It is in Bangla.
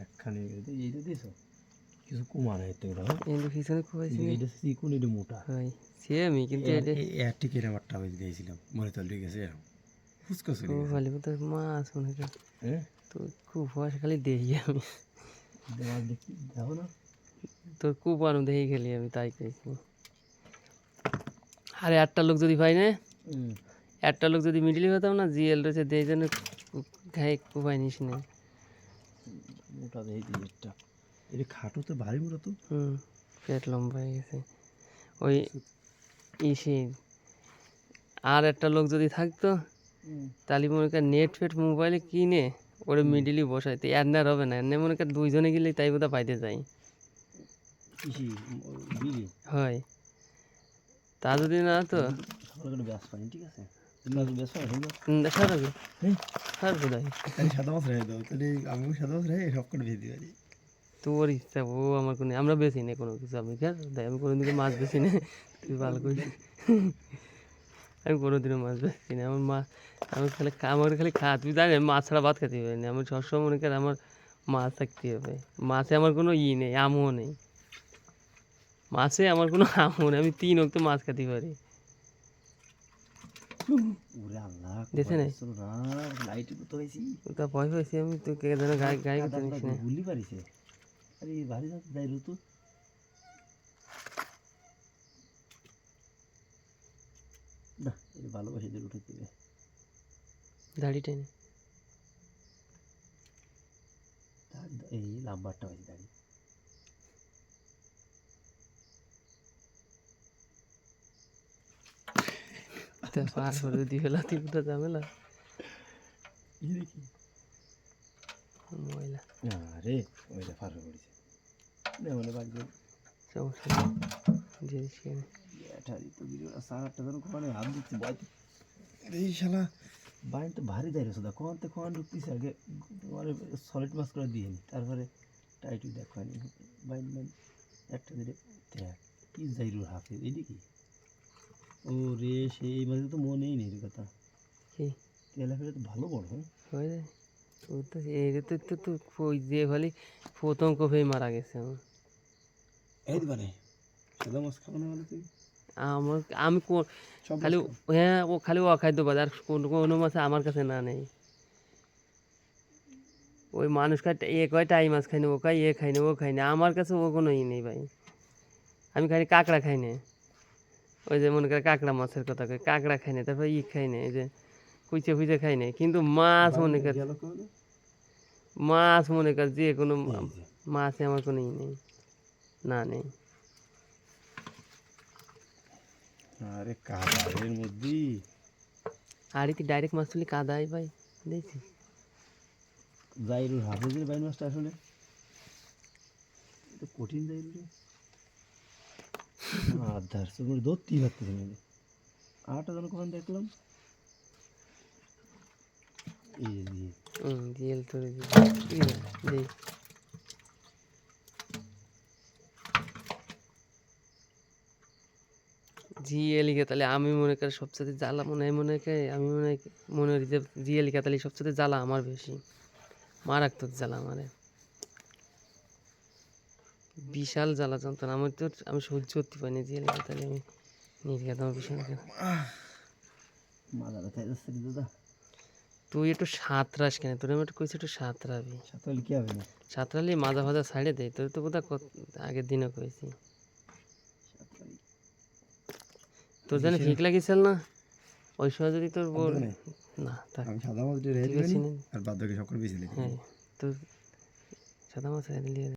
একখানে এইটা দিয়েছো কিছু কমা নাই তো কিন্তু পিছনে খুবাইছি এইটা চিকুন এটা মোটা হয় সেমই কিন্তু এটা ঠিক এরকম একটা আমি দিয়েছিলাম মনে তো ঠিক আছে এরকম ফুচকা চলে ও গেছে খালি তো মাছ মনে কর হ্যাঁ তো খুব ভয় খালি দেখি আমি দেওয়ার দেখি দেখো না তোর খুব আনন্দ দেখি খেলি আমি তাই কইছি আরে একটা লোক যদি পাই না একটা লোক যদি মিডিলে হতাম না জিএল রয়েছে দেই জন্য খাই কুপাই নিস না মোটা দেই জিনিসটা এটা খাটো তো ভারী মোটা তো পেট লম্বা হয়ে গেছে ওই ইসে আর একটা লোক যদি থাকতো তাহলে মনে কর নেট ফেট মোবাইলে কিনে ওরে মিডিলই বসাইতে এর হবে না এনে মনে কর দুইজনে গেলে তাই বোধহয় পাইতে যাই হয় তা যদি না তো ঠিক আছে তোর ইচ্ছা ও আমার কোনো আমরা বেশি নেই কোনো কিছু আমি আমি কোনোদিকে মাছ বেশি নেই তুই ভালো করিস আমি কোনোদিনও মাছ বেশি না আমার মা আমি খালি আমার খালি তুই জানি মাছ ছাড়া ভাত খেতে হবে না আমার সবসময় মনে কর আমার মাছ থাকতে হবে মাছে আমার কোনো নেই আমও নেই মাছে আমার কোনো আমও নেই আমি 3 ওয়াক্ত মাছ খেতে পারি দেখে নাই ওটা ভয় পাইছি আমি তো কে যেন গায়ে করতে নিস না ভুলি পারিছে আরে ভারী যাই ঋতু না এটা ভালোবাসে যে উঠে দিবে দাড়ি টেনে এই লাম্বারটা হয়েছে দাড়ি পার করে দিয়ে ফেলা তিনটা ঝামেলা ময়লা আরে ওইটা পার করেছে না মানে বাড়ি সমস্যা এই শালা বাইন তো ভারী দেয় রে কখন তো কখন ঢুকতেছে আগে তোমার সলিড মাছ করে দিয়ে নি তারপরে টাইটু দেখনি বাইন বাইন একটা দিলে দেখ কি যাইরুর হাফে এদিকে ও রে সেই মাঝে তো মনেই নেই রে কথা কি তেলাপিয়া তো ভালো বড় হ্যাঁ হয়ে যায় ও তো এই তো ওই যে খালি প্রথম কফেই মারা গেছে আমার এই দিবানে সাদা মাছ খাবো না বলে তুই আমার আমি খালি হ্যাঁ ও খালি অখাদ্য বাজার কোনো মাছ আমার কাছে না নেই ওই মানুষ এ কয় টাই মাছ খাই না ও খাই এ খাই না ও খাই না আমার কাছে ও কোনো নেই ভাই আমি খালি কাঁকড়া খাই না ওই যে মনে করে কাঁকড়া মাছের কথা কই কাঁকড়া খাই না তারপর খাই না এই যে কুইচে ফুইচে খাই না কিন্তু মাছ মনে কর যে কোনো মাছে আমার কোনো নেই না নেই আরে কাদার মধ্যে আর কি ডাইরেক্ট মাছ তুলি কাদাই ভাই দেখছি যাইরুর হাফেজের বাইন মাছটা আসলে এটা কঠিন যাইরুরে আধার সুন্দর ধরতেই পারতেছি না আটা যেন কখন দেখলাম এই দিয়ে জিএল তোরে দেখ জিএলিকে তাহলে আমি মনে করি সবচেয়ে জ্বালা মনে করি আমি মনে করি যে জিএলিকে তাহলে সবচেয়ে জ্বালা আমার বেশি মারাত্মক জ্বালা আমারে বিশাল জ্বালা যন্ত্রণা আমি সহ্য করতে পারি না জিএলিকে তাহলে আমি নির্ঘাত আমার ভীষণ মাথা ব্যথা যাচ্ছে দাদা তুই একটু সাঁতরাস কেন তোর আমি একটু কইছি একটু সাঁতরাবি সাঁতরালে কি হবে না সাঁতরালে মাজা ভাজা ছাড়ে দেয় তোর তো বোধহয় আগের দিনও কইছি তোর জানি ঠিক লাগিয়েছিল না ওই সময় যদি তোর বল না আমি সাদা মাছ আর বাদ বাকি সকল বেশি হ্যাঁ তোর সাদা মাছ